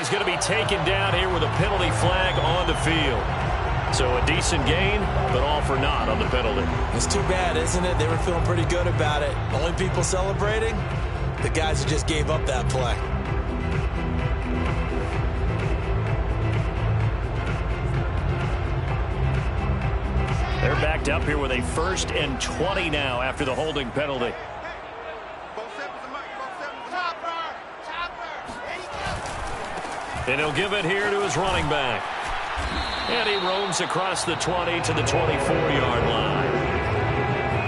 he's going to be taken down here with a penalty flag on the field. So a decent gain, but all for naught on the penalty. It's too bad, isn't it? They were feeling pretty good about it. Only people celebrating? The guys who just gave up that play. They're backed up here with a 1st and 20 now after the holding penalty. And he'll give it here to his running back. And he roams across the 20 to the 24-yard line.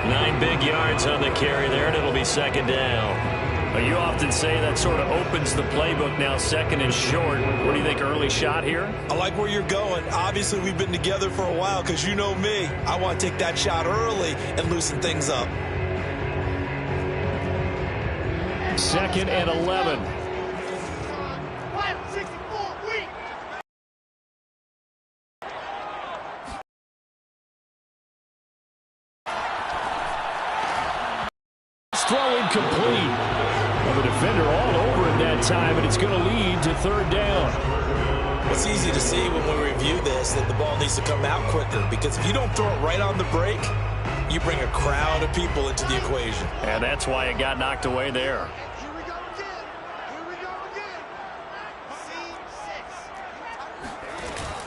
9 big yards on the carry there, and it'll be 2nd down. You often say that sort of opens the playbook now, 2nd and short. What do you think, early shot here? I like where you're going. Obviously, we've been together for a while because you know me. I want to take that shot early and loosen things up. 2nd and 11. Throw incomplete. Well, the defender all over it that time, and it's going to lead to 3rd down. It's easy to see when we review this that the ball needs to come out quicker, because if you don't throw it right on the break, you bring a crowd of people into the equation. And that's why it got knocked away there. Here we go again. Here we go again.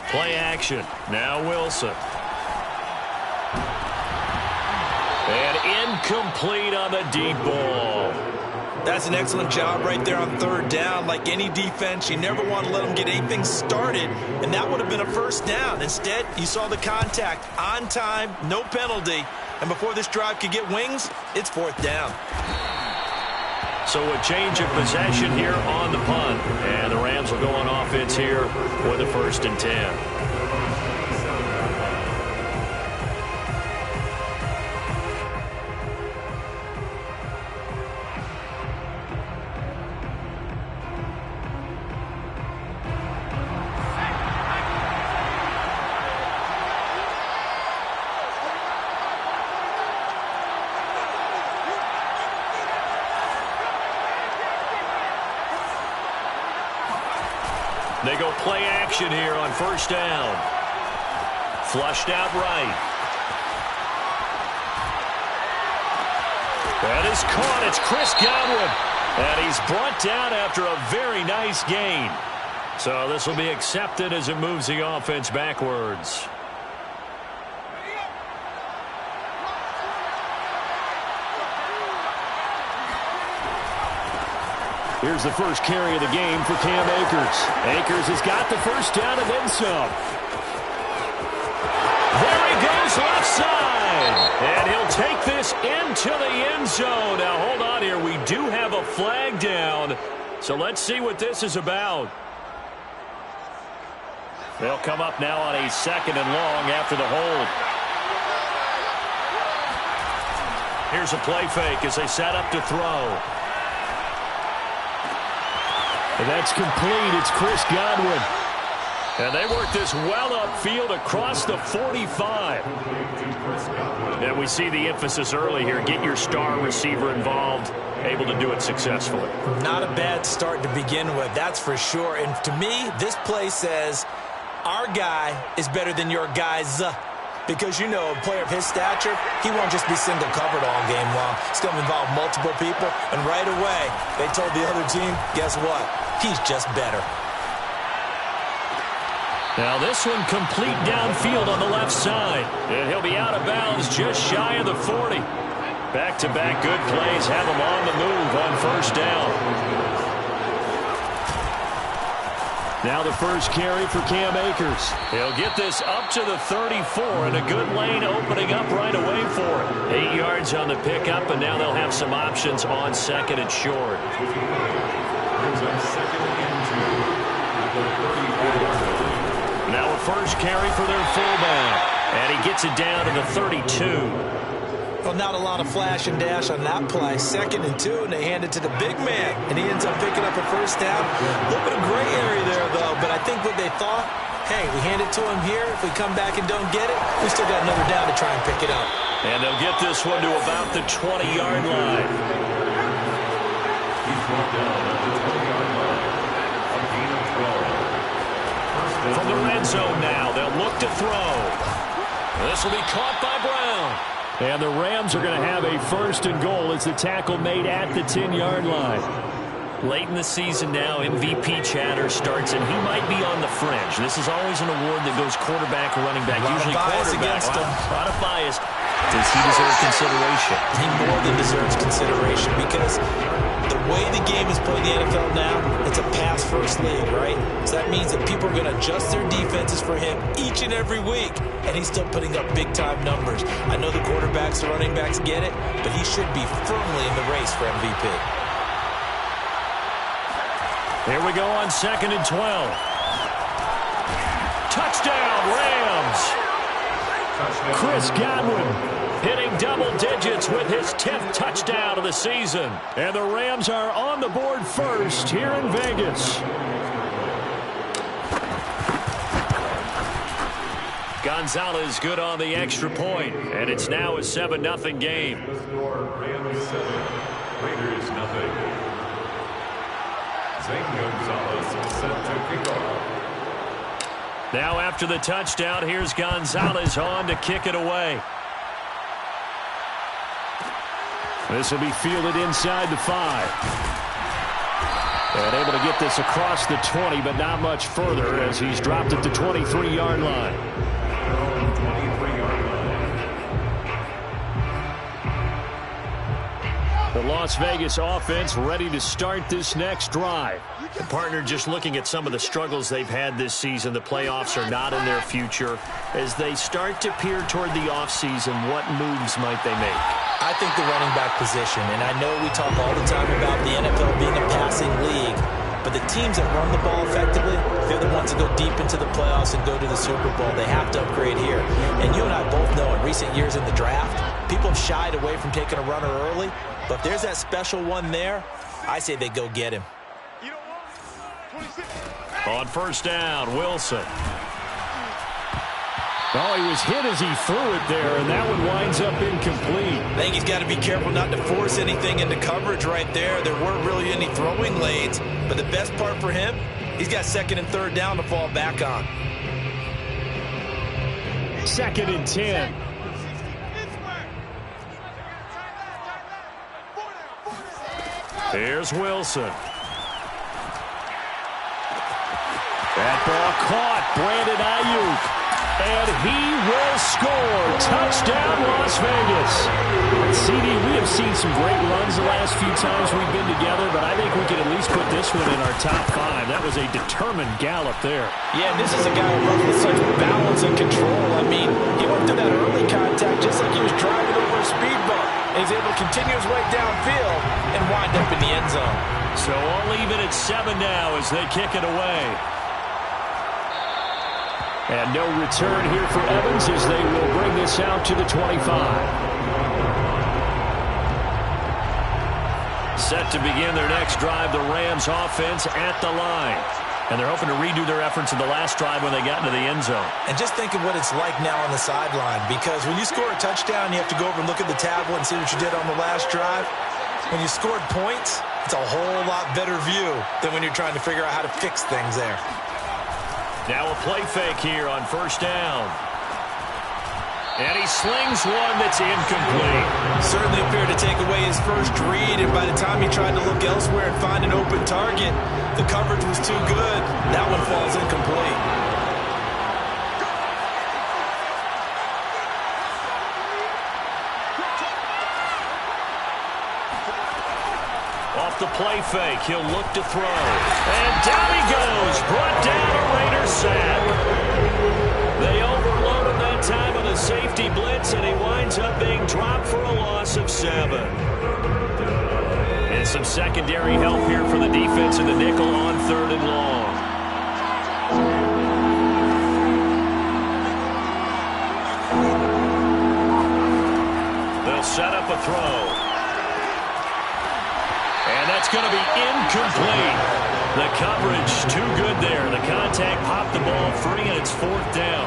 C6. Play action. Now Wilson. And incomplete on the deep ball. That's an excellent job right there on 3rd down. Like any defense, you never want to let them get anything started, and that would have been a 1st down. Instead, you saw the contact on time, no penalty, and before this drive could get wings, it's 4th down. So a change of possession here on the punt, and the Rams will go on offense here with a 1st and 10. They go play action here on 1st down. Flushed out right. That is caught. It's Chris Godwin. And he's brought down after a very nice gain. So this will be accepted as it moves the offense backwards. Here's the first carry of the game for Cam Akers. Akers has got the 1st down and then some. There he goes left side. And he'll take this into the end zone. Now hold on here. We do have a flag down. So let's see what this is about. They'll come up now on a 2nd and long after the hold. Here's a play fake as they set up to throw. And that's complete. It's Chris Godwin. And they work this well upfield across the 45. And we see the emphasis early here. Get your star receiver involved. Able to do it successfully. Not a bad start to begin with, that's for sure. And to me, this play says our guy is better than your guys. Because, you know, a player of his stature, he won't just be single covered all game long. It's going to involve multiple people. And right away, they told the other team, guess what? He's just better. Now this one complete downfield on the left side. And he'll be out of bounds just shy of the 40. Back-to-back good plays have him on the move on 1st down. Now the first carry for Cam Akers. He'll get this up to the 34, and a good lane opening up right away for it. 8 yards on the pickup, and now they'll have some options on 2nd and short. Now a first carry for their fullback, and he gets it down to the 32. Well, not a lot of flash and dash on that play. 2nd and 2, and they hand it to the big man, and he ends up picking up a 1st down. A little bit of gray area there, though, but I think what they thought, hey, we hand it to him here. If we come back and don't get it, we still got another down to try and pick it up. And they'll get this one to about the 20-yard line. He's brought down at the 20-yard line. A gain of 12. From the red zone now, they'll look to throw. This will be caught by Brown. And the Rams are going to have a 1st and goal as the tackle made at the 10-yard line. Late in the season now, MVP chatter starts, and he might be on the fringe. This is always an award that goes quarterback or running back. Usually quarterback. A lot of bias. Does he deserve consideration? He more than deserves consideration because the way the game is played in the NFL now, it's a pass-first league, right? So that means that people are going to adjust their defenses for him each and every week, and he's still putting up big-time numbers. I know the quarterbacks, the running backs get it, but he should be firmly in the race for MVP. Here we go on 2nd and 12. Touchdown, Rams! Chris Godwin hitting double digits with his 10th touchdown of the season. And the Rams are on the board first here in Vegas. Gonzalez good on the extra point, and it's now a 7-0 game. Rams 7, Raiders 0. Zane Gonzalez set to kick off. Now after the touchdown, here's Gonzalez on to kick it away. This will be fielded inside the 5. And able to get this across the 20, but not much further as he's dropped at the 23-yard line. 23-yard line. The Las Vegas offense ready to start this next drive. The partner just looking at some of the struggles they've had this season. The playoffs are not in their future. As they start to peer toward the offseason, what moves might they make? I think the running back position, and I know we talk all the time about the NFL being a passing league, but the teams that run the ball effectively, they're the ones that go deep into the playoffs and go to the Super Bowl. They have to upgrade here. And you and I both know in recent years in the draft, people have shied away from taking a runner early, but if there's that special one there, I say they go get him. On 1st down, Wilson. Oh, he was hit as he threw it there, and that one winds up incomplete. I think he's got to be careful not to force anything into coverage right there. There weren't really any throwing lanes, but the best part for him, he's got 2nd and 3rd down to fall back on. 2nd and 10. Here's Wilson. That ball caught. Brandon Ayuk. And he will score. Touchdown, Las Vegas. CD, we have seen some great runs the last few times we've been together, but I think we can at least put this one in our top 5. That was a determined gallop there. Yeah, this is a guy who runs with such balance and control. I mean, he went through that early contact just like he was driving over a speed bump. And he's able to continue his way downfield and wind up in the end zone. So I'll leave it at 7 now as they kick it away. And no return here for Evans as they will bring this out to the 25. Set to begin their next drive, the Rams offense at the line. And they're hoping to redo their efforts in the last drive when they got into the end zone. And just think of what it's like now on the sideline, because when you score a touchdown, you have to go over and look at the tablet and see what you did on the last drive. When you scored points, it's a whole lot better view than when you're trying to figure out how to fix things there. Now a play fake here on 1st down. And he slings one that's incomplete. Certainly appeared to take away his first read, and by the time he tried to look elsewhere and find an open target, the coverage was too good. That one falls incomplete. Off the play fake, he'll look to throw. And down he goes, brought down a Raider sack. They overloaded that time with a safety blitz, and he winds up being dropped for a loss of 7. And some secondary help here for the defense in the nickel on 3rd and long. They'll set up a throw. And that's going to be incomplete. The coverage too good there. The contact popped the ball free, and it's 4th down.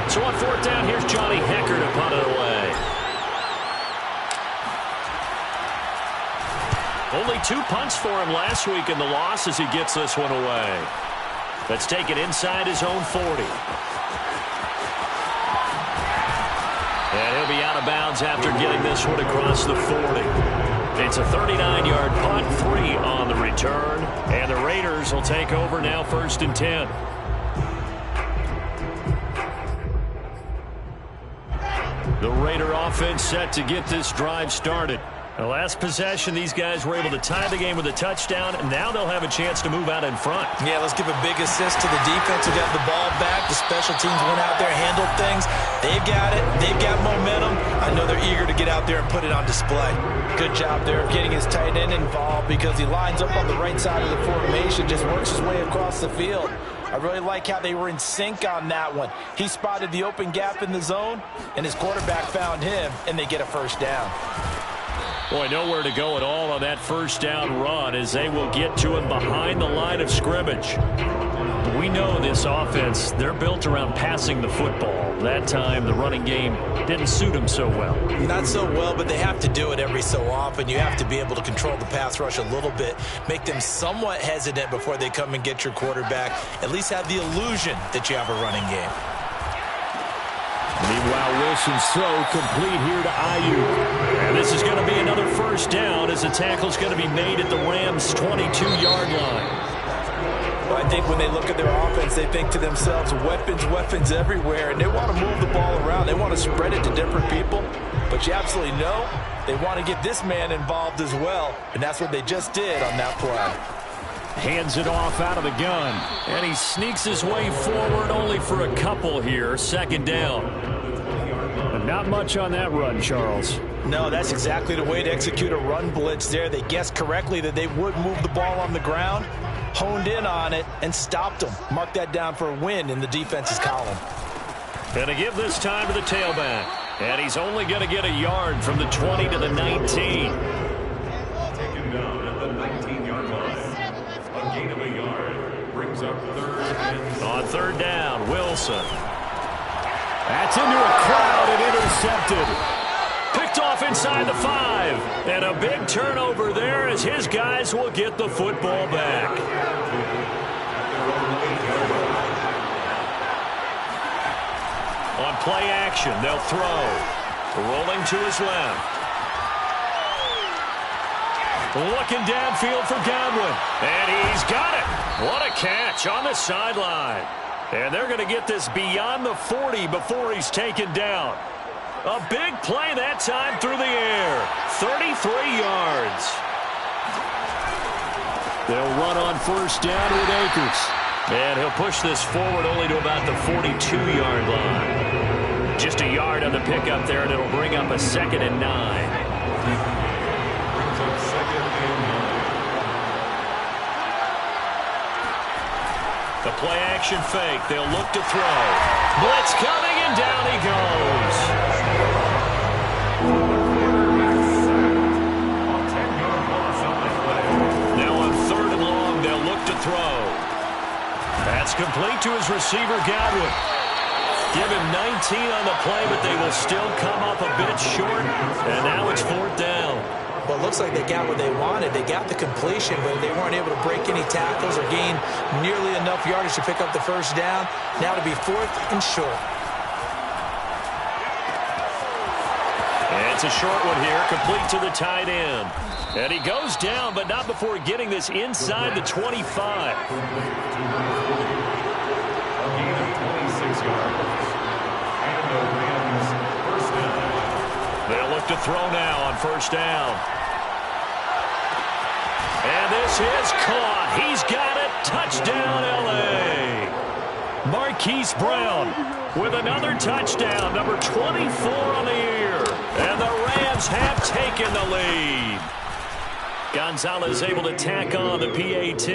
So on 4th down, here's Johnny Hekker to punt it away. Only 2 punts for him last week in the loss as he gets this one away. Let's take it inside his own 40. And he'll be out of bounds after getting this one across the 40. It's a 39-yard punt, 3 on the return. And the Raiders will take over now, 1st and 10. The Raider offense set to get this drive started. The last possession, these guys were able to tie the game with a touchdown, and now they'll have a chance to move out in front. Yeah, let's give a big assist to the defense who got the ball back. The special teams went out there, handled things. They've got it. They've got momentum. I know they're eager to get out there and put it on display. Good job there of getting his tight end involved because he lines up on the right side of the formation, just works his way across the field. I really like how they were in sync on that one. He spotted the open gap in the zone, and his quarterback found him, and they get a first down. Boy, nowhere to go at all on that first down run as they will get to him behind the line of scrimmage. We know this offense, they're built around passing the football. That time, the running game didn't suit them so well. Not so well, but they have to do it every so often. You have to be able to control the pass rush a little bit, make them somewhat hesitant before they come and get your quarterback. At least have the illusion that you have a running game. Meanwhile, Wilson's throw complete here to Ayuk. And this is going to be another first down as the tackle's going to be made at the Rams' 22-yard line. Well, I think when they look at their offense, they think to themselves, weapons everywhere, and they want to move the ball around. They want to spread it to different people. But you absolutely know they want to get this man involved as well, and that's what they just did on that play. Hands it off out of the gun. And he sneaks his way forward only for a couple here. 2nd down. And not much on that run, Charles. No, that's exactly the way to execute a run blitz there. They guessed correctly that they would move the ball on the ground, honed in on it, and stopped them. Mark that down for a win in the defense's column. Going to give this time to the tailback. And he's only going to get a yard from the 20 to the 19. Taken down at the 19-yard line. A gain of a yard brings up 3rd and... On 3rd down, Wilson. That's into a crowd and intercepted. Picked off inside the 5. And a big turnover there as his guys will get the football back. On play action, they'll throw. Rolling to his left. Looking downfield for Godwin. And he's got it. What a catch on the sideline. And they're going to get this beyond the 40 before he's taken down. A big play that time through the air. 33 yards. They'll run on 1st down with Akers. And he'll push this forward only to about the 42-yard line. Just a yard on the pickup there, and it'll bring up a 2nd and 9. The play action fake. They'll look to throw. Blitz coming, and down he goes. Now on 3rd and long, they'll look to throw. That's complete to his receiver, Godwin. Give him 19 on the play, but they will still come up a bit short. And now it's 4th down. Well, it looks like they got what they wanted. They got the completion, but they weren't able to break any tackles or gain nearly enough yardage to pick up the first down. Now to be 4th and short. And it's a short one here, complete to the tight end. And he goes down, but not before getting this inside the 25. A gain of 26 yards. And the Rams' 1st down. They'll look to throw now on 1st down. And this is caught. He's got it. Touchdown, L.A. Marquise Brown with another touchdown, number 24 on the year. And the Rams have taken the lead. Gonzalez able to tack on the PAT.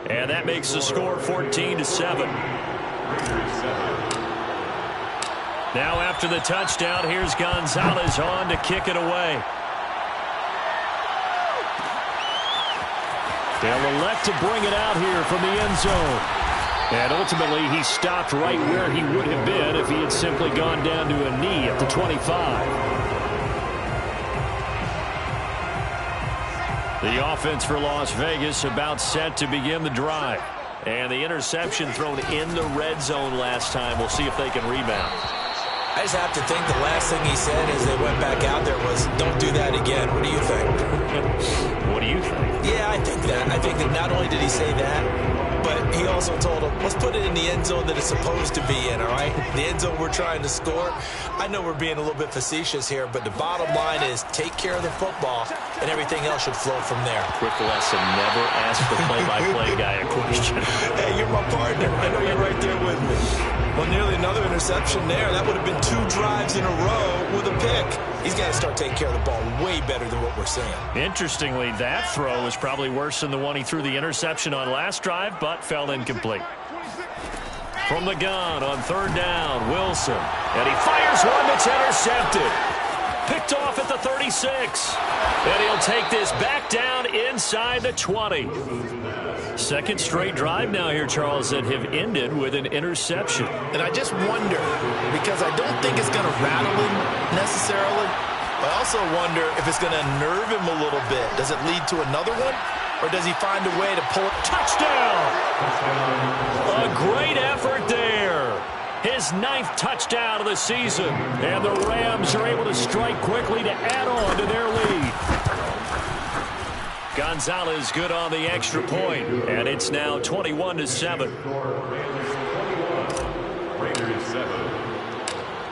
And that makes the score 14-7. Now after the touchdown, here's Gonzalez on to kick it away. They'll elect to bring it out here from the end zone. And ultimately, he stopped right where he would have been if he had simply gone down to a knee at the 25. The offense for Las Vegas about set to begin the drive. And the interception thrown in the red zone last time. We'll see if they can rebound. I just have to think the last thing he said as they went back out there was, don't do that again. What do you think? What do you think? Yeah, I think that. I think that not only did he say that, but he also told him, let's put it in the end zone that it's supposed to be in, all right? The end zone we're trying to score. I know we're being a little bit facetious here, but the bottom line is take care of the football, and everything else should flow from there. Quick lesson, never ask the play-by-play guy a question. Hey, you're my partner. I know you're right there with me. Well, nearly another interception there. That would have been 2 drives in a row with a pick. He's got to start taking care of the ball way better than what we're seeing. Interestingly, that throw is probably worse than the one he threw the interception on last drive, but fell incomplete. From the gun on 3rd down, Wilson. And he fires one that's intercepted. Picked off at the 36. And he'll take this back down inside the 20. Second straight drive now here, Charles, that have ended with an interception. And I just wonder, because I don't think it's going to rattle him necessarily, but I also wonder if it's going to nerve him a little bit. Does it lead to another one, or does he find a way to pull it? Touchdown! A great effort there. His 9th touchdown of the season. And the Rams are able to strike quickly to add on to their lead. Gonzalez good on the extra point, and it's now 21-7.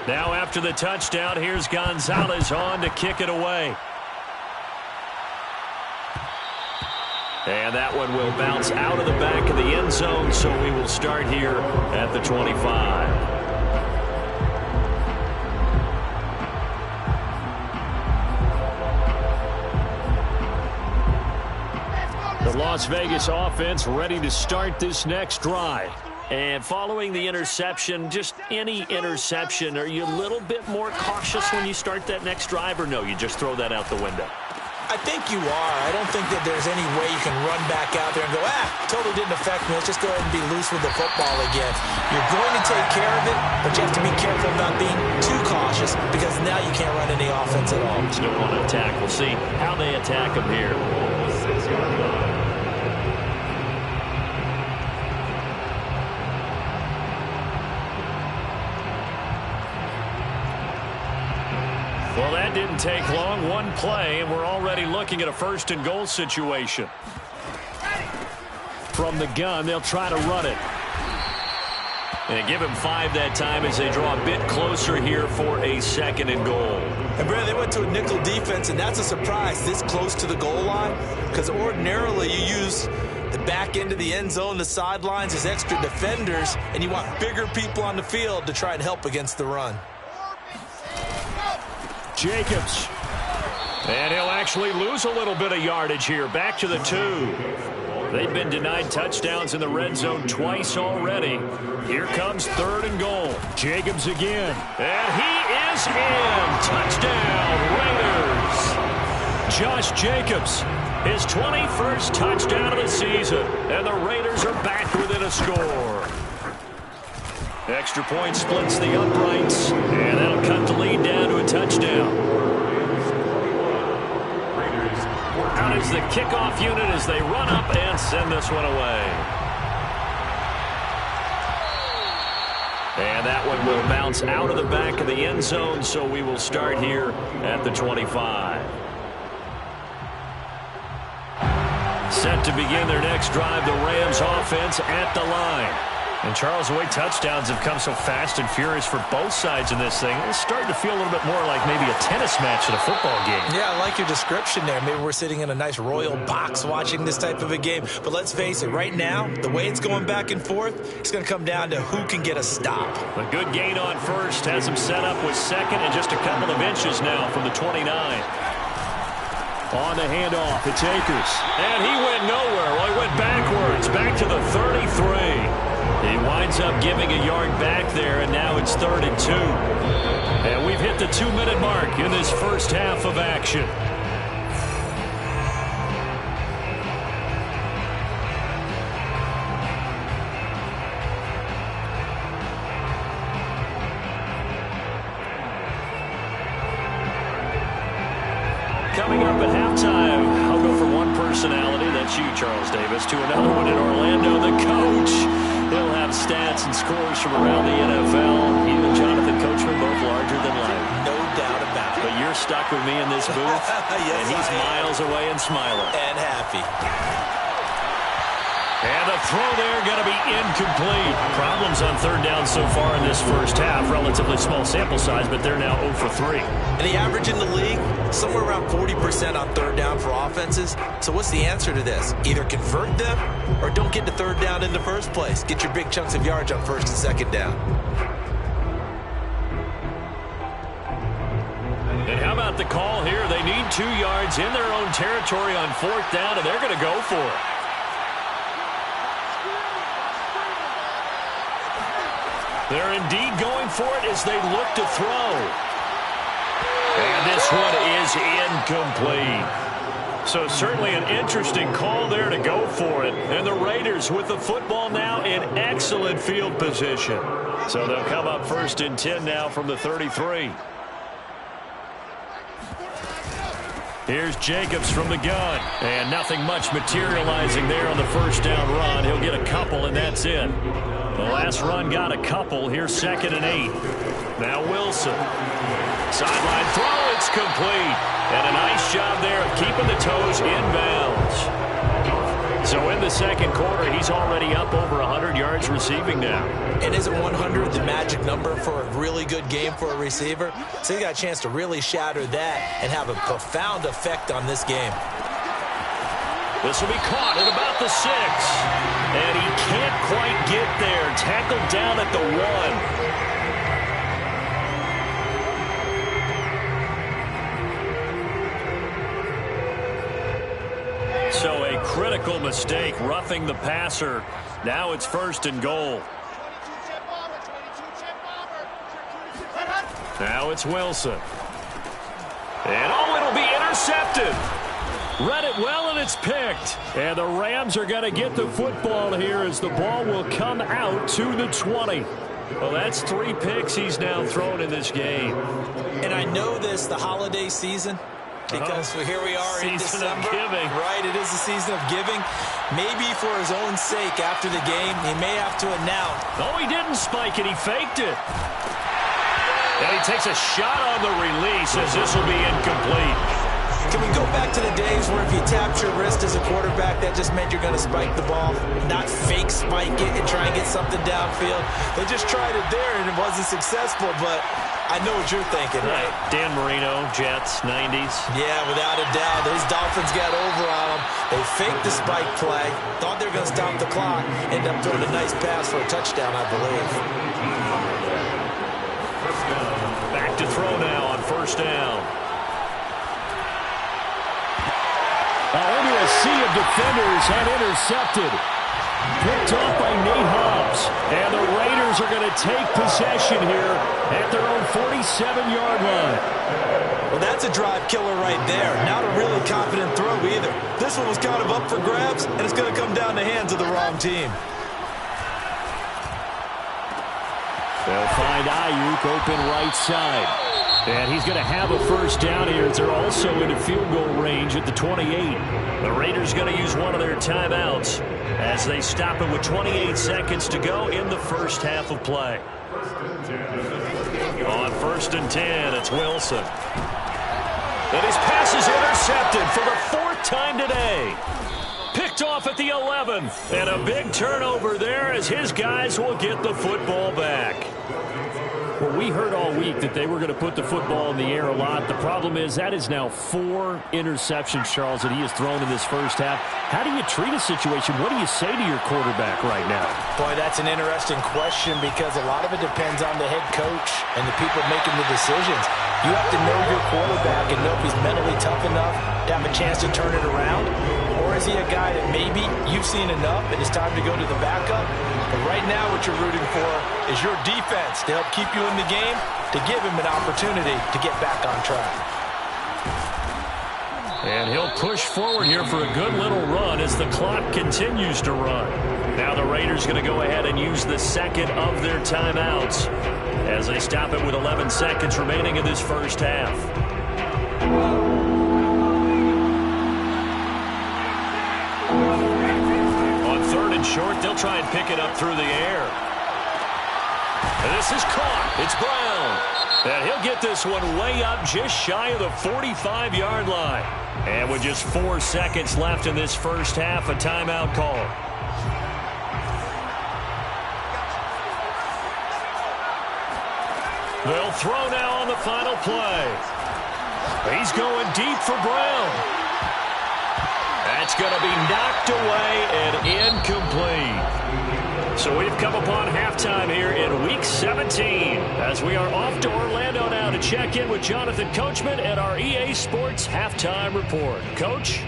Now after the touchdown, here's Gonzalez on to kick it away. And that one will bounce out of the back of the end zone, so we will start here at the 25. The Las Vegas offense ready to start this next drive. And following the interception, just any interception, are you a little bit more cautious when you start that next drive, or no, you just throw that out the window? I think you are. I don't think that there's any way you can run back out there and go, totally didn't affect me. Let's just go ahead and be loose with the football again. You're going to take care of it, but you have to be careful not being too cautious because now you can't run any offense at all. Still want to attack. We'll see how they attack him here. 6-yard line. Well, that didn't take long. One play, and we're already looking at a 1st and goal situation. From the gun, they'll try to run it. And give him 5 that time as they draw a bit closer here for a 2nd and goal. And, Brad, they went to a nickel defense, and that's a surprise this close to the goal line because ordinarily you use the back end of the end zone, the sidelines as extra defenders, and you want bigger people on the field to try and help against the run. Jacobs. And he'll actually lose a little bit of yardage here. Back to the 2. They've been denied touchdowns in the red zone twice already. Here comes 3rd and goal. Jacobs again. And he is in. Touchdown, Raiders. Josh Jacobs, his 21st touchdown of the season. And the Raiders are back within a score. Extra point splits the uprights, and that'll cut the lead down to a touchdown. Out is the kickoff unit as they run up and send this one away. And that one will bounce out of the back of the end zone, so we will start here at the 25. Set to begin their next drive, the Rams offense at the line. And, Charles, the way touchdowns have come so fast and furious for both sides in this thing, it's starting to feel a little bit more like maybe a tennis match at a football game. Yeah, I like your description there. Maybe we're sitting in a nice royal box watching this type of a game. But let's face it, right now, the way it's going back and forth, it's going to come down to who can get a stop. A good gain on 1st has him set up with 2nd and just a couple of inches now from the 29. On the handoff, it's Akers. And he went nowhere. Well, he went backwards, back to the 33. He winds up giving a yard back there, and now it's 3rd and 2. And we've hit the 2-minute mark in this first half of action. Coming up at halftime, I'll go from one person personality. That's you, Charles Davis. To another one in Orlando. The coach. He'll have stats and scores from around the NFL. He and Jonathan Coachman both larger than life. No doubt about it. But you're stuck with me in this booth. Yes, and he's miles away and smiling. And happy. And the throw there going to be incomplete. Problems on third down so far in this first half. Relatively small sample size, but they're now 0 for 3. And the average in the league, somewhere around 40% on third down for offenses. So what's the answer to this? Either convert them or don't get to third down in the first place. Get your big chunks of yards on first and second down. And how about the call here? They need 2 yards in their own territory on fourth down, and they're going to go for it. They're indeed going for it as they look to throw. And this one is incomplete. So certainly an interesting call there to go for it. And the Raiders with the football now in excellent field position. So they'll come up first and 10 now from the 33. Here's Jacobs from the gun. And nothing much materializing there on the first down run. He'll get a couple, and that's it. The last run got a couple. Here's 2nd and 8. Now Wilson. Sideline throw. It's complete. And a nice job there of keeping the toes inbounds. So in the second quarter, he's already up over 100 yards receiving now. And isn't 100 the magic number for a really good game for a receiver? So he got a chance to really shatter that and have a profound effect on this game. This will be caught at about the 6. And he can't quite get there. Tackled down at the 1. So a critical mistake, roughing the passer. Now it's 1st and goal. Now it's Wilson. And it'll be intercepted. Read it well, and it's picked. And the Rams are going to get the football here as the ball will come out to the 20. Well, that's 3 picks he's now thrown in this game. And I know this, the holiday season, because here we are in December. Season of giving. Right, it is the season of giving. Maybe for his own sake after the game, he may have to announce. Oh, he didn't spike it. He faked it. And he takes a shot on the release as this will be incomplete. Can we go back to the days where if you tapped your wrist as a quarterback, that just meant you're going to spike the ball, not fake spike it and try and get something downfield? They just tried it there, and it wasn't successful, but I know what you're thinking, right? Dan Marino, Jets, 90s. Yeah, without a doubt. Those Dolphins got over on them. They faked the spike play, thought they were going to stop the clock, ended up throwing a nice pass for a touchdown, I believe. Back to throw now on 1st down. Into a sea of defenders and intercepted. Picked off by Nate Hobbs. And the Raiders are going to take possession here at their own 47-yard line. Well, that's a drive killer right there. Not a really confident throw either. This one was kind of up for grabs, and it's going to come down the hands of the wrong team. They'll find Ayuk open right side. And he's going to have a first down here as they're also into field goal range at the 28. The Raiders going to use one of their timeouts as they stop it with 28 seconds to go in the first half of play. On 1st and 10, it's Wilson. And his pass is intercepted for the 4th time today. Picked off at the 11. And a big turnover there as his guys will get the football back. Well, we heard all week that they were going to put the football in the air a lot. The problem is that is now 4 interceptions, Charles, that he has thrown in this first half. How do you treat a situation? What do you say to your quarterback right now? Boy, that's an interesting question because a lot of it depends on the head coach and the people making the decisions. You have to know your quarterback and know if he's mentally tough enough to have a chance to turn it around. Or is he a guy that maybe you've seen enough and it's time to go to the backup? But right now what you're rooting for is your defense to help keep you in the game, to give him an opportunity to get back on track. And he'll push forward here for a good little run as the clock continues to run. Now the Raiders going to go ahead and use the second of their timeouts as they stop it with 11 seconds remaining in this first half. in short. They'll try and pick it up through the air. And this is caught. It's Brown. And he'll get this one way up just shy of the 45-yard line. And with just 4 seconds left in this first half, a timeout call. They'll throw now on the final play. He's going deep for Brown. That's going to be knocked away and incomplete. So we've come upon halftime here in Week 17 as we are off to Orlando now to check in with Jonathan Coachman at our EA Sports Halftime Report. Coach?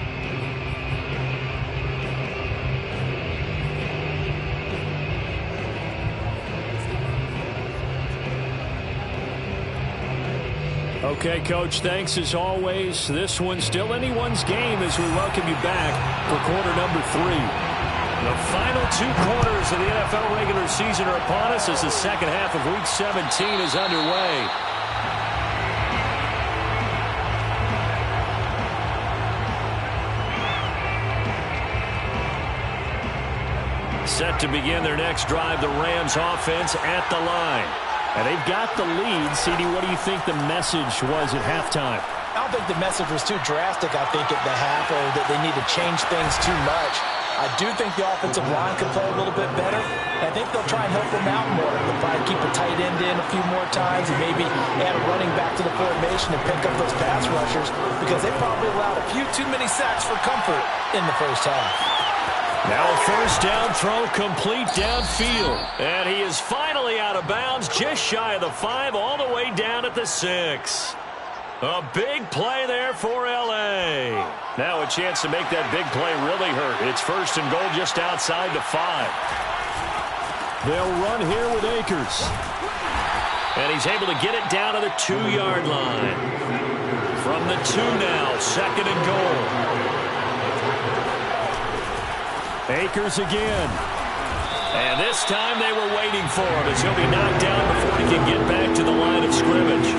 Okay, Coach, thanks as always. This one's still anyone's game as we welcome you back for quarter number 3. The final 2 quarters of the NFL regular season are upon us as the second half of Week 17 is underway. Set to begin their next drive, the Rams offense at the line. And they've got the lead. CD, what do you think the message was at halftime? I don't think the message was too drastic, I think, at the half, or that they need to change things too much. I do think the offensive line could play a little bit better. I think they'll try and help them out more. They'll probably keep a tight end in a few more times and maybe add a running back to the formation and pick up those pass rushers because they probably allowed a few too many sacks for comfort in the first half. Now a first down throw complete downfield. And he is finally out of bounds just shy of the 5 all the way down at the 6. A big play there for L.A. Now a chance to make that big play really hurt. It's first and goal just outside the 5. They'll run here with Akers. And he's able to get it down to the 2-yard line. From the 2 now, second and goal. Akers again. And this time they were waiting for him as he'll be knocked down before he can get back to the line of scrimmage.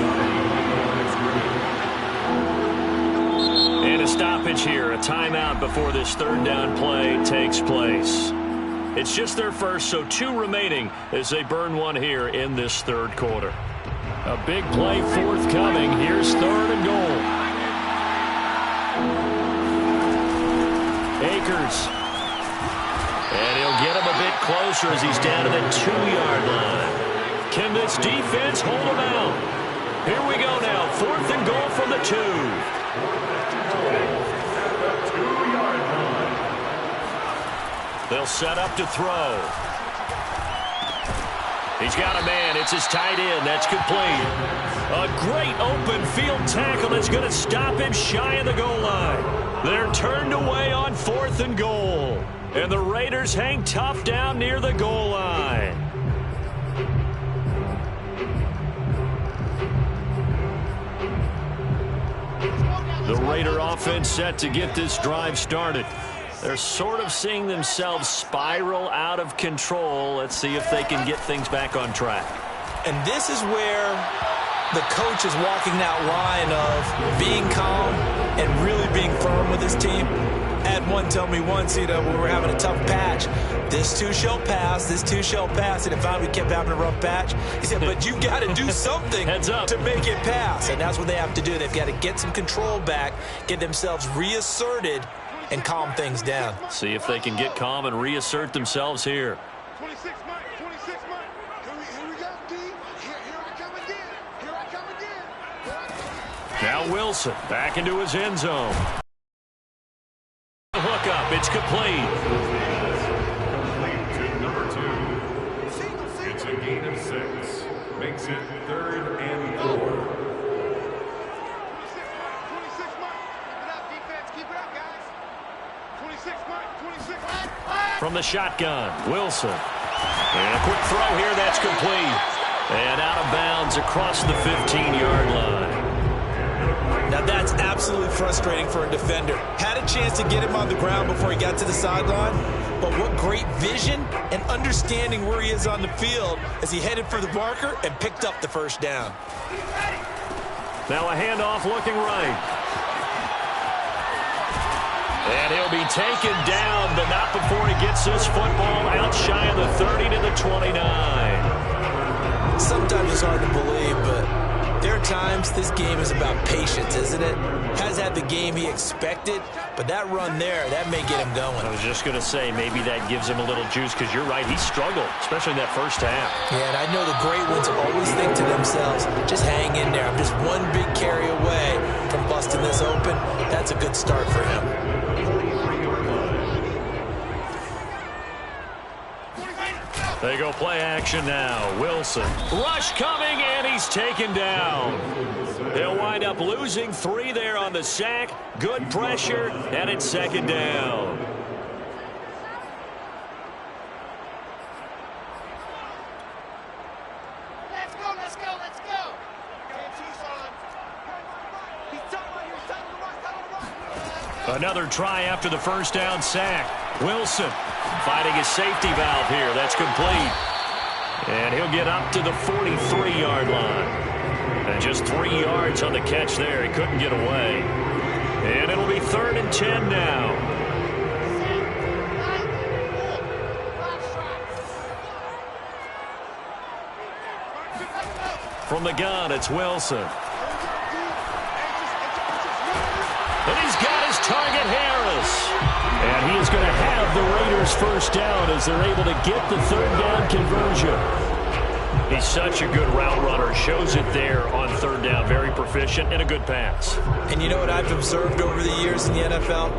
And a stoppage here, a timeout before this third down play takes place. It's just their first, so 2 remaining as they burn one here in this third quarter. A big play forthcoming. Here's third and goal. Akers. And he'll get him a bit closer as he's down to the 2-yard line. Can this defense hold him out? Here we go now. Fourth and goal from the 2. They'll set up to throw. He's got a man. It's his tight end. That's complete. A great open field tackle that's going to stop him shy of the goal line. They're turned away on fourth and goal. And the Raiders hang tough down near the goal line. The Raider offense set to get this drive started. They're sort of seeing themselves spiral out of control. Let's see if they can get things back on track. And this is where the coach is walking that line of being calm and really being firm with his team. Had one tell me once, when we were having a tough patch, this too shall pass, this too shall pass. And if we kept having a rough patch, he said, but you got to do something to make it pass. And that's what they have to do. They've got to get some control back, get themselves reasserted, and calm things down. See if they can get calm and reassert themselves here. 26 Mike, 26 Mike. Here we go, D. Here I come again. Here I come again. Now Wilson back into his end zone. Hook up, it's complete. Complete to number 2. It's a gain of 6. Makes it 3rd and 4. 26 Mike. Keep it up, defense. Keep it up, guys. 26 Mike, 26 Mike. From the shotgun, Wilson. And a quick throw here, that's complete. And out of bounds across the 15-yard line. Now that's absolutely frustrating for a defender. Had a chance to get him on the ground before he got to the sideline, but what great vision and understanding where he is on the field as he headed for the marker and picked up the first down. Now a handoff looking right. And he'll be taken down, but not before he gets this football out shy of the 30 to the 29. Sometimes it's hard to believe, but there are times this game is about patience, isn't it? Has had the game he expected, but that run there, that may get him going. I was just going to say, maybe that gives him a little juice, because you're right, he struggled, especially in that first half. Yeah, and I know the great ones always think to themselves, just hang in there. I'm just one big carry away from busting this open. That's a good start for him. They go play action now. Wilson. Rush coming, and he's taken down. They'll wind up losing 3 there on the sack. Good pressure, and it's second down. Let's go. Another try after the first down sack. Wilson finding his safety valve here. That's complete. And he'll get up to the 43-yard line. And just 3 yards on the catch there. He couldn't get away. And it'll be 3rd and 10 now. From the gun, it's Wilson. And he's got his target, Harris. And he is going to have the Raiders first down as they're able to get the 3rd down conversion. He's such a good route runner. Shows it there on 3rd down. Very proficient and a good pass. And you know what I've observed over the years in the NFL?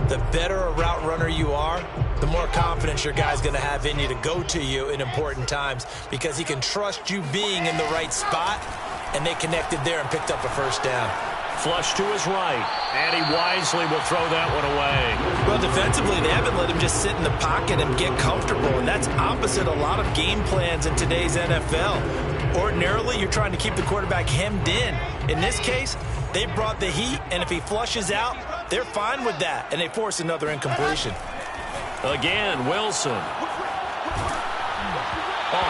The better a route runner you are, the more confidence your guy's going to have in you to go to you in important times, because he can trust you being in the right spot, and they connected there and picked up a first down. Flush to his right, and he wisely will throw that one away. Well, defensively, they haven't let him just sit in the pocket and get comfortable, and that's opposite a lot of game plans in today's NFL. Ordinarily, you're trying to keep the quarterback hemmed in. In this case, they brought the heat, and if he flushes out, they're fine with that, and they force another incompletion. Again, Wilson.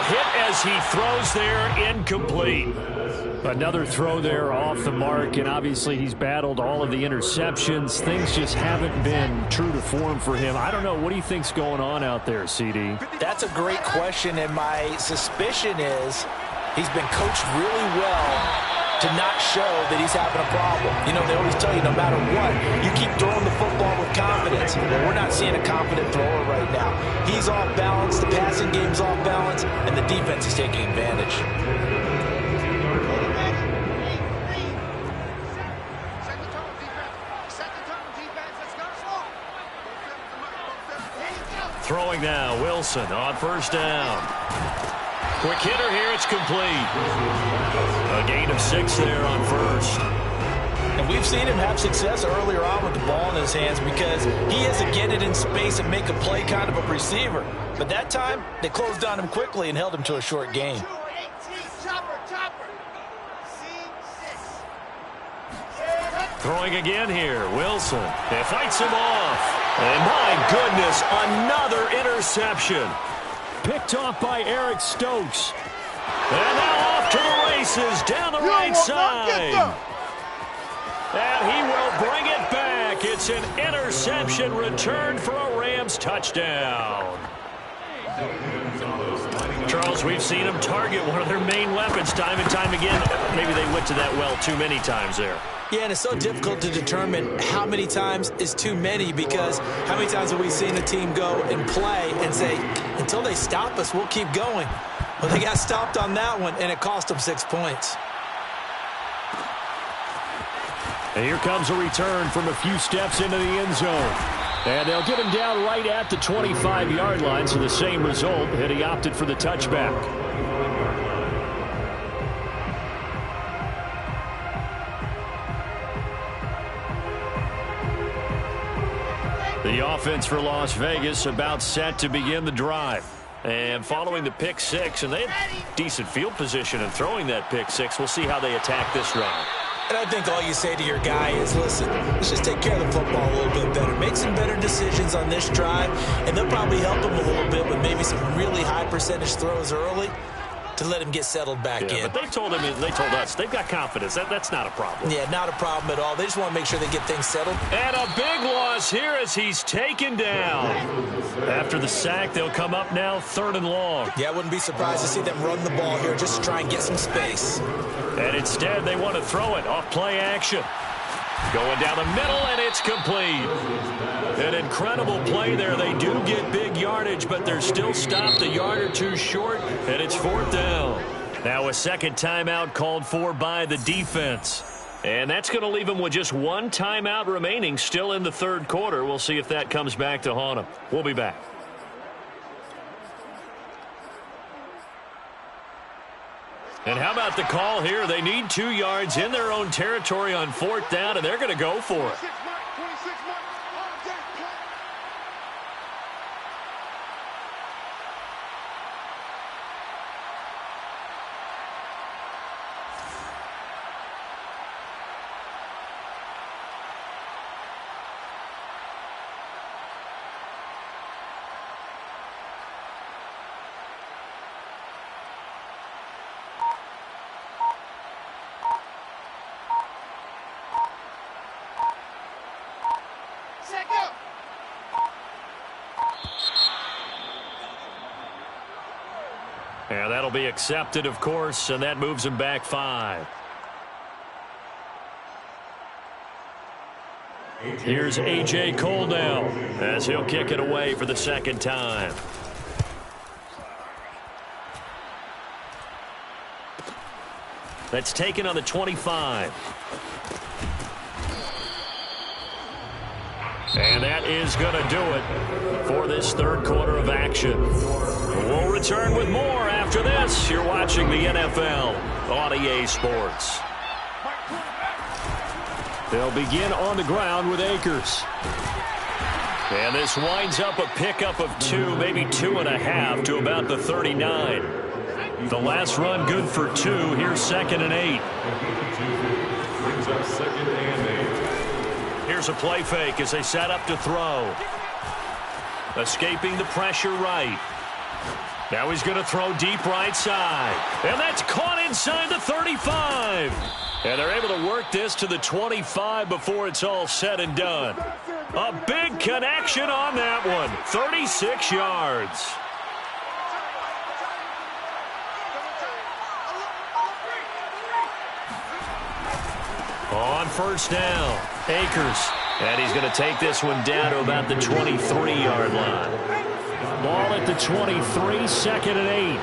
Hit as he throws there, incomplete. Another throw there off the mark, and obviously he's battled all of the interceptions. Things just haven't been true to form for him. I don't know. What do you think's going on out there, CD? That's a great question, and my suspicion is he's been coached really well to not show that he's having a problem. You know, they always tell you no matter what, you keep throwing the football with confidence. Well, we're not seeing a confident thrower right now. He's off balance, the passing game's off balance, and the defense is taking advantage. Throwing now, Wilson on first down. Quick hitter here, it's complete. A gain of 6 there on first. And we've seen him have success earlier on with the ball in his hands because he is a get it in space and make a play kind of a receiver. But that time, they closed on him quickly and held him to a short gain. Throwing again here, Wilson. It fights him off. And my goodness, another interception. Picked off by Eric Stokes. And now off to the races down the right side. And he will bring it back. It's an interception return for a Rams touchdown. Charles, we've seen them target one of their main weapons time and time again. Maybe they went to that well too many times there. Yeah, and it's so difficult to determine how many times is too many, because how many times have we seen a team go and play and say, until they stop us, we'll keep going. Well, they got stopped on that one, and it cost them 6 points. And here comes a return from a few steps into the end zone. And they'll get him down right at the 25-yard line, so the same result, and he opted for the touchback. The offense for Las Vegas about set to begin the drive. And following the pick six, and they had decent field position in throwing that pick six. We'll see how they attack this drive. And I think all you say to your guy is, listen, let's just take care of the football a little bit better. Make some better decisions on this drive, and they'll probably help him a little bit with maybe some really high percentage throws early. to let him get settled back in. But they told us they've got confidence. That's not a problem. Yeah, not a problem at all. They just want to make sure they get things settled. And a big loss here as he's taken down. After the sack, they'll come up now 3rd and long. Yeah, I wouldn't be surprised to see them run the ball here just to try and get some space. And instead, they want to throw it off play action. Going down the middle, and it's complete. An incredible play there. They do get big yardage, but they're still stopped a yard or two short, and it's 4th down. Now a second timeout called for by the defense. And that's going to leave them with just one timeout remaining still in the 3rd quarter. We'll see if that comes back to haunt them. We'll be back. And how about the call here? They need 2 yards in their own territory on 4th down, and they're going to go for it. 26 mark. On deck, play. Set, go. And that'll be accepted, of course, and that moves him back 5. Here's A.J. Cole now as he'll kick it away for the 2nd time. That's taken on the 25. And that is going to do it for this 3rd quarter of action. We'll return with more after this. You're watching the NFL on EA Sports. They'll begin on the ground with Akers. And this winds up a pickup of 2, maybe 2.5 to about the 39. The last run good for 2. Here's 2nd and 8. Brings up 2nd and 8. Here's a play fake as they set up to throw. Escaping the pressure right. Now he's going to throw deep right side. And that's caught inside the 35. And they're able to work this to the 25 before it's all said and done. A big connection on that one. 36 yards. On 1st down, Akers. And he's going to take this one down to about the 23-yard line. Ball at the 23, 2nd and 8.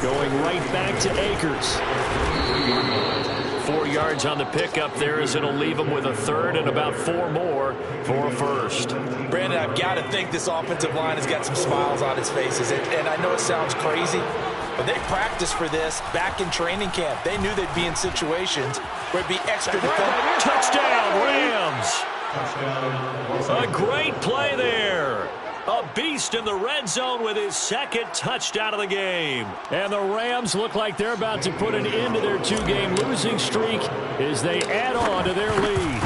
Going right back to Akers. 4 yards on the pickup there as it'll leave him with a 3rd and about 4 more for a 1st. Brandon, I've got to think this offensive line has got some smiles on its faces. And I know it sounds crazy, but they practiced for this back in training camp. They knew they'd be in situations where it'd be extra defensive. Touchdown, Rams! A great play there. A beast in the red zone with his 2nd touchdown of the game. And the Rams look like they're about to put an end to their 2-game losing streak as they add on to their lead.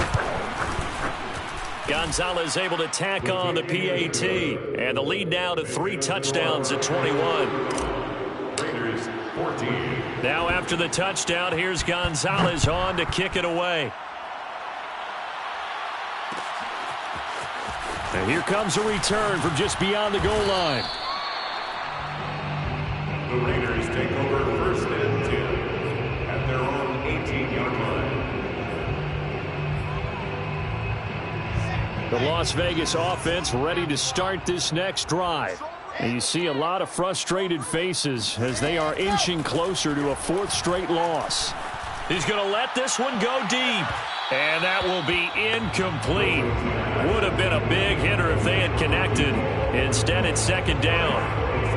Gonzalez able to tack on the PAT. And the lead now to 3 touchdowns at 21. Raiders 14. Now after the touchdown, here's Gonzalez on to kick it away. And here comes a return from just beyond the goal line. The Raiders take over 1st and 10 at their own 18-yard line. The Las Vegas offense ready to start this next drive. And you see a lot of frustrated faces as they are inching closer to a 4th straight loss. He's going to let this one go deep. And that will be incomplete. Would have been a big hitter if they had connected. Instead, it's 2nd down.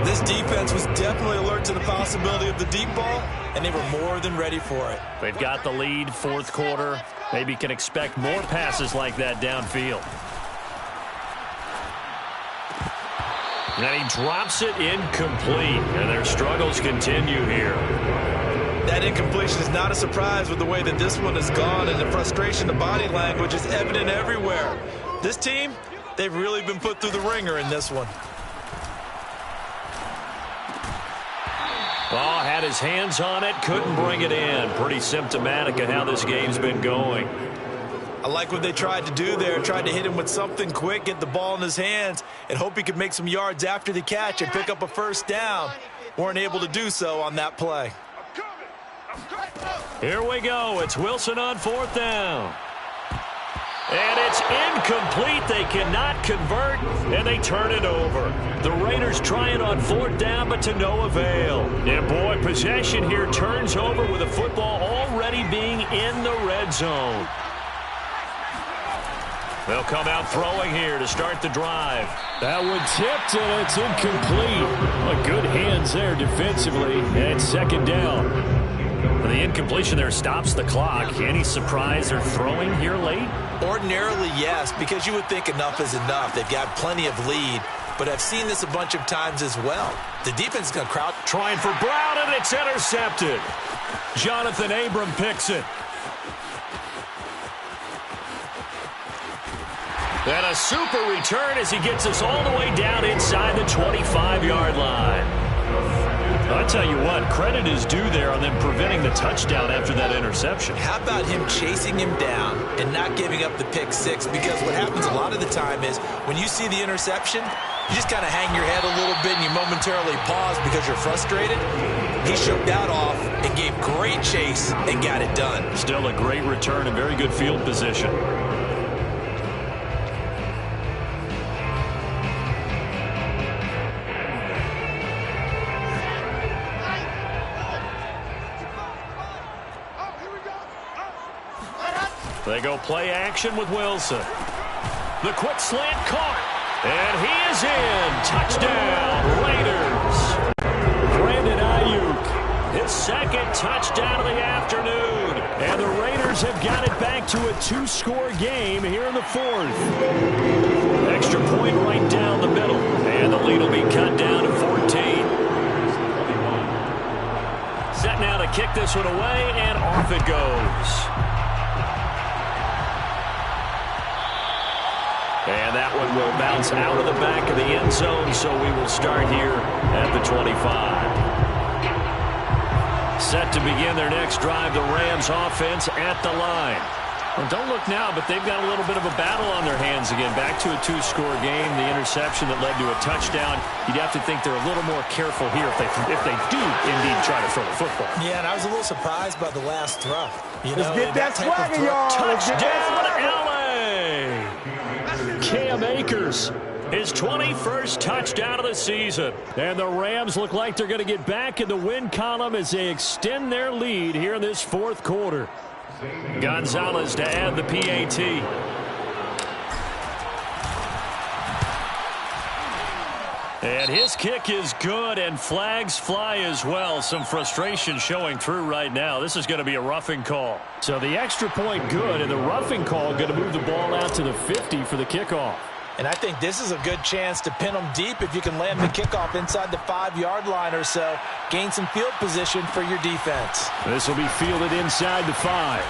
This defense was definitely alert to the possibility of the deep ball, and they were more than ready for it. They've got the lead, 4th quarter. Maybe can expect more passes like that downfield. And he drops it incomplete. And their struggles continue here. That incompletion is not a surprise with the way that this one has gone, and the frustration, the body language is evident everywhere. This team, they've really been put through the ringer in this one. had his hands on it, couldn't bring it in. Pretty symptomatic of how this game's been going. I like what they tried to do there. Tried to hit him with something quick, get the ball in his hands, and hope he could make some yards after the catch and pick up a first down. Weren't able to do so on that play. Here we go. It's Wilson on 4th down. And it's incomplete. They cannot convert, and they turn it over. The Raiders trying on 4th down, but to no avail. And, boy, possession here turns over with the football already being in the red zone. They'll come out throwing here to start the drive. That one tipped, and it's incomplete. Good hands there defensively, and 2nd down. The incompletion there stops the clock. Any surprise they're throwing here late? Ordinarily, yes, because you would think enough is enough. They've got plenty of lead, but I've seen this a bunch of times as well. The defense is going to crowd. Trying for Brown, and it's intercepted. Jonathan Abram picks it. And a super return as he gets us all the way down inside the 25-yard line. I tell you what, credit is due there on them preventing the touchdown after that interception. How about him chasing him down and not giving up the pick six? Because what happens a lot of the time is when you see the interception, you just kind of hang your head a little bit and you momentarily pause because you're frustrated. He shook that off and gave great chase and got it done. Still a great return and very good field position. They go play action with Wilson. The quick slant caught. And he is in. Touchdown, Raiders. Brandon Ayuk, his 2nd touchdown of the afternoon. And the Raiders have got it back to a 2-score game here in the 4th. Extra point right down the middle. And the lead will be cut down to 14. Set now to kick this one away, and off it goes. And that one will bounce out of the back of the end zone, so we will start here at the 25. Set to begin their next drive, the Rams offense at the line. Well, don't look now, but they've got a little bit of a battle on their hands again. Back to a 2-score game, the interception that led to a touchdown. You'd have to think they're a little more careful here if they do indeed try to throw the football. Yeah, and I was a little surprised by the last throw. Let's get that swagger, y'all. Touchdown, LA! Cam Akers, his 21st touchdown of the season. And the Rams look like they're going to get back in the win column as they extend their lead here in this 4th quarter. Gonzalez to add the PAT. And his kick is good, and flags fly as well. Some frustration showing through right now. This is going to be a roughing call. So the extra point good, and the roughing call going to move the ball out to the 50 for the kickoff. And I think this is a good chance to pin them deep if you can land the kickoff inside the 5-yard line or so. Gain some field position for your defense. This will be fielded inside the 5.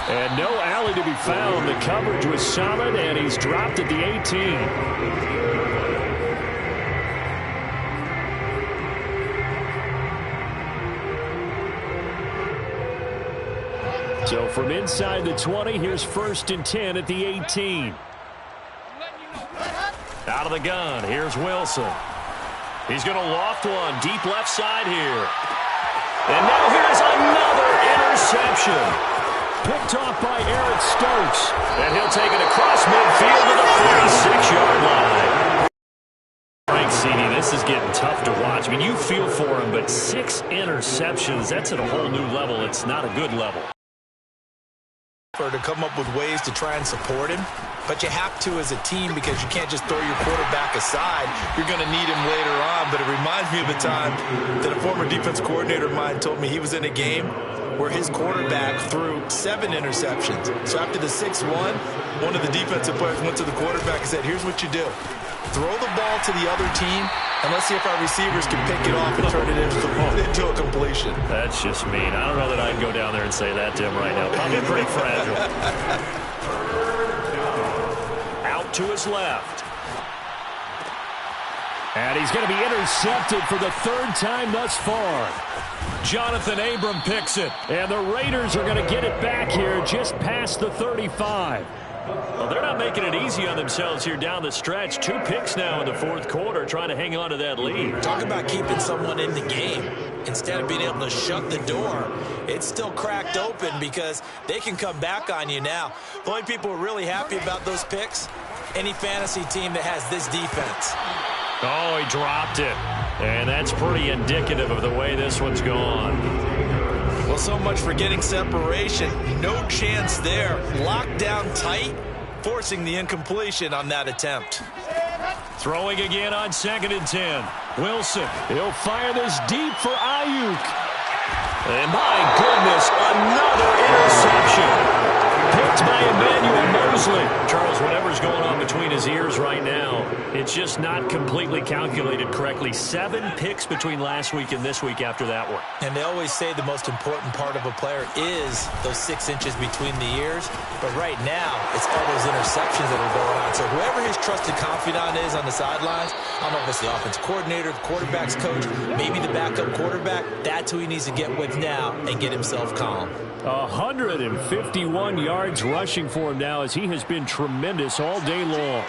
And no alley to be found. The coverage was solid, and he's dropped at the 18. So from inside the 20, here's 1st and 10 at the 18. Out of the gun, here's Wilson. He's going to loft one, deep left side here. And now here's another interception. Picked off by Eric Stokes. And he'll take it across midfield to the 46-yard line. Frank CD, this is getting tough to watch. I mean, you feel for him, but 6 interceptions, that's at a whole new level. It's not a good level. To come up with ways to try and support him, but you have to as a team because you can't just throw your quarterback aside. You're going to need him later on, but it reminds me of a time that a former defense coordinator of mine told me he was in a game where his quarterback threw 7 interceptions. So after the 6-1, one of the defensive players went to the quarterback and said, here's what you do. Throw the ball to the other team, and let's see if our receivers can pick it off and turn it into a completion. That's just mean. I don't know that I'd go down there and say that to him right now. Probably pretty fragile. Out to his left. And he's going to be intercepted for the third time thus far. Jonathan Abram picks it. And the Raiders are going to get it back here just past the 35. Well, they're not making it easy on themselves here down the stretch. 2 picks now in the fourth quarter, trying to hang on to that lead. Talk about keeping someone in the game. Instead of being able to shut the door, it's still cracked open because they can come back on you now. The only people who are really happy about those picks, any fantasy team that has this defense. Oh, he dropped it. And that's pretty indicative of the way this one's gone. Well, so much for getting separation. No chance there. Locked down tight, forcing the incompletion on that attempt. Throwing again on 2nd and 10. Wilson. He'll fire this deep for Ayuk. And my goodness, another interception. Picked by Emmanuel Mosley. Charles, whatever's going on between his ears right now, it's just not completely calculated correctly. 7 picks between last week and this week after that one. And they always say the most important part of a player is those 6 inches between the ears. But right now, it's all those interceptions that are going on. So whoever his trusted confidant is on the sidelines, I don't know if it's the offense coordinator, the quarterback's coach, maybe the backup quarterback, that's who he needs to get with now and get himself calm. 151 yards rushing for him now as he has been tremendous all day long.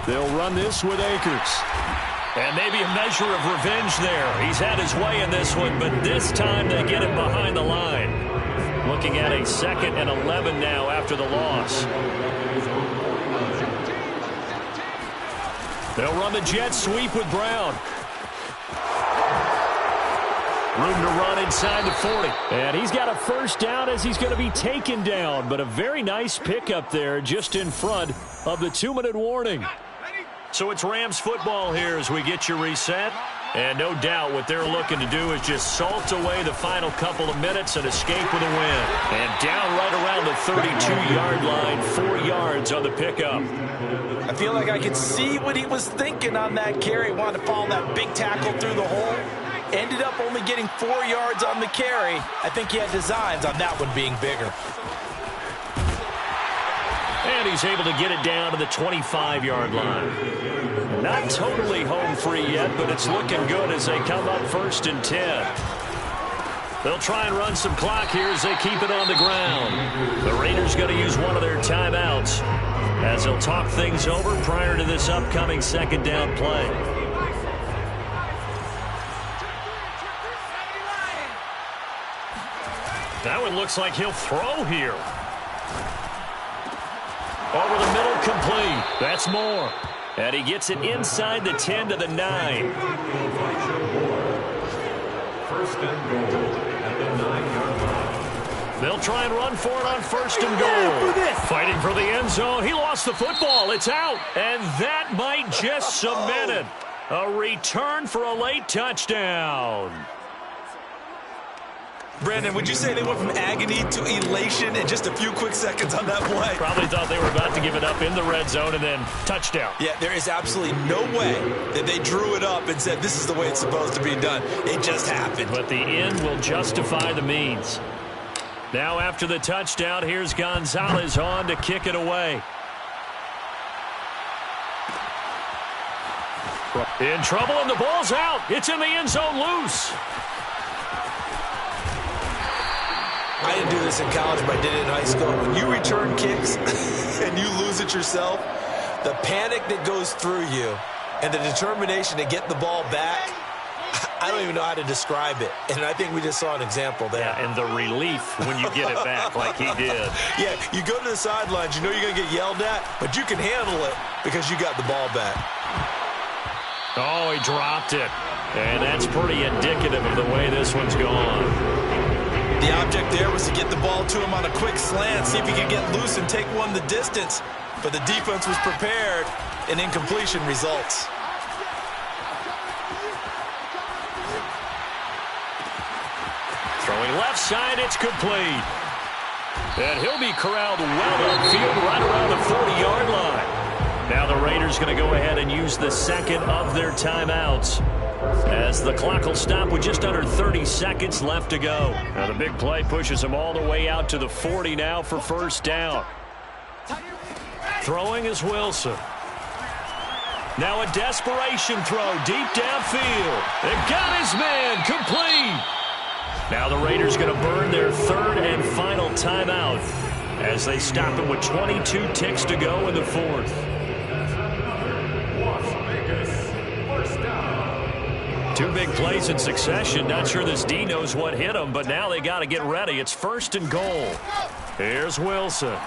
They'll run this with Akers. And maybe a measure of revenge there. He's had his way in this one, but this time they get him behind the line. Looking at a 2nd and 11 now after the loss. They'll run the jet sweep with Brown. Room to run inside the 40. And he's got a first down as he's going to be taken down. But a very nice pickup there just in front of the 2-minute warning. So it's Rams football here as we get you reset. And no doubt what they're looking to do is just salt away the final couple of minutes and escape with a win. And down right around the 32-yard line, 4 yards on the pickup. I feel like I could see what he was thinking on that carry. Wanted to follow that big tackle through the hole. Ended up only getting 4 yards on the carry. I think he had designs on that one being bigger. And he's able to get it down to the 25-yard line. Not totally home free yet, but it's looking good as they come up 1st and 10. They'll try and run some clock here as they keep it on the ground. The Raiders going to use one of their timeouts as they'll talk things over prior to this upcoming 2nd down play. That one looks like he'll throw here. Over the middle, complete. That's Moore. And he gets it inside the 10 to the 9. 1st and goal at the 9-yard line. They'll try and run for it on 1st and goal. Fighting for the end zone. He lost the football. It's out. And that might just cement it. A return for a late touchdown. Brandon, would you say they went from agony to elation in just a few quick seconds on that play? Probably thought they were about to give it up in the red zone and then touchdown. Yeah, there is absolutely no way that they drew it up and said this is the way it's supposed to be done. It just happened. But the end will justify the means. Now after the touchdown, here's Gonzalez on to kick it away. In trouble and the ball's out. It's in the end zone loose. I didn't do this in college, but I did it in high school. When you return kicks and you lose it yourself, the panic that goes through you and the determination to get the ball back, I don't even know how to describe it. And I think we just saw an example there. Yeah, and the relief when you get it back like he did. Yeah, you go to the sidelines, you know you're going to get yelled at, but you can handle it because you got the ball back. Oh, he dropped it. And that's pretty indicative of the way this one's gone. The object there was to get the ball to him on a quick slant, see if he could get loose and take one the distance. But the defense was prepared, and incompletion results. Throwing left side, it's complete. And he'll be corralled well upfield right around the 40-yard line. Now the Raiders going to go ahead and use the 2nd of their timeouts, as the clock will stop with just under 30 seconds left to go. Now the big play pushes them all the way out to the 40 now for 1st down. Throwing is Wilson. Now a desperation throw deep downfield. They got his man complete. Now the Raiders going to burn their third and final timeout as they stop it with 22 ticks to go in the fourth. Las Vegas, first down. Two big plays in succession. Not sure this D knows what hit him, but now they got to get ready. It's first and goal. Here's Wilson.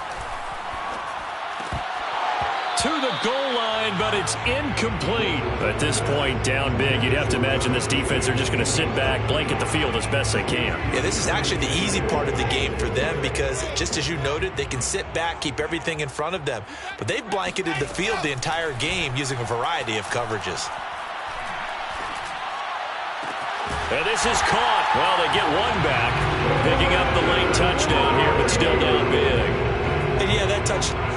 To the goal line, but it's incomplete. At this point, down big, you'd have to imagine this defense are just going to sit back, blanket the field as best they can. Yeah, this is actually the easy part of the game for them because, just as you noted, they can sit back, keep everything in front of them. But they've blanketed the field the entire game using a variety of coverages. And this is caught. Well, they get one back, picking up the late touchdown here, but still down big. And yeah, that touchdown.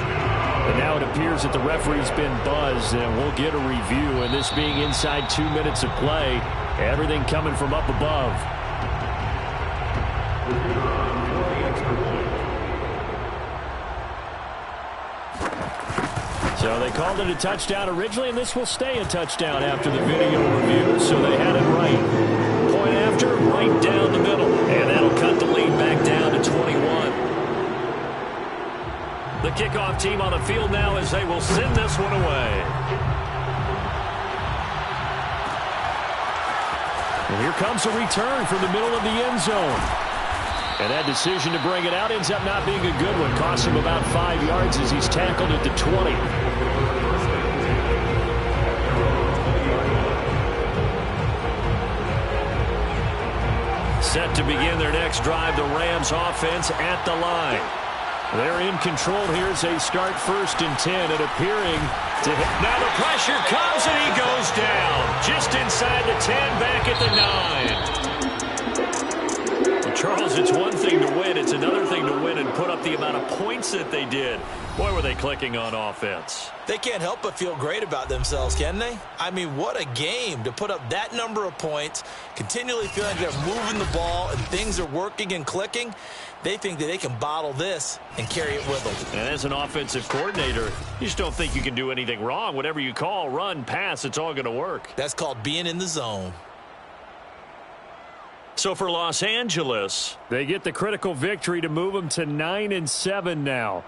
And now it appears that the referee's been buzzed, and we'll get a review. And this being inside 2 minutes of play, everything coming from up above. So they called it a touchdown originally, and this will stay a touchdown after the video review. So they had it right. Point after, right down the middle. And that'll cut the lead back down to 21. The kickoff team on the field now as they will send this one away. And here comes a return from the middle of the end zone. And that decision to bring it out ends up not being a good one. Costs him about 5 yards as he's tackled at the 20. Set to begin their next drive, the Rams offense at the line. They're in control here as they start first and 10 and appearing to hit. Now the pressure comes and he goes down. Just inside the 10, back at the 9. Well, Charles, it's one thing to win. It's another thing to win and put up the amount of points that they did. Boy, were they clicking on offense. They can't help but feel great about themselves, can they? I mean, what a game to put up that number of points, continually feeling they're moving the ball and things are working and clicking. They think that they can bottle this and carry it with them. And as an offensive coordinator, you just don't think you can do anything wrong. Whatever you call, run, pass, it's all going to work. That's called being in the zone. So for Los Angeles, they get the critical victory to move them to 9-7 now.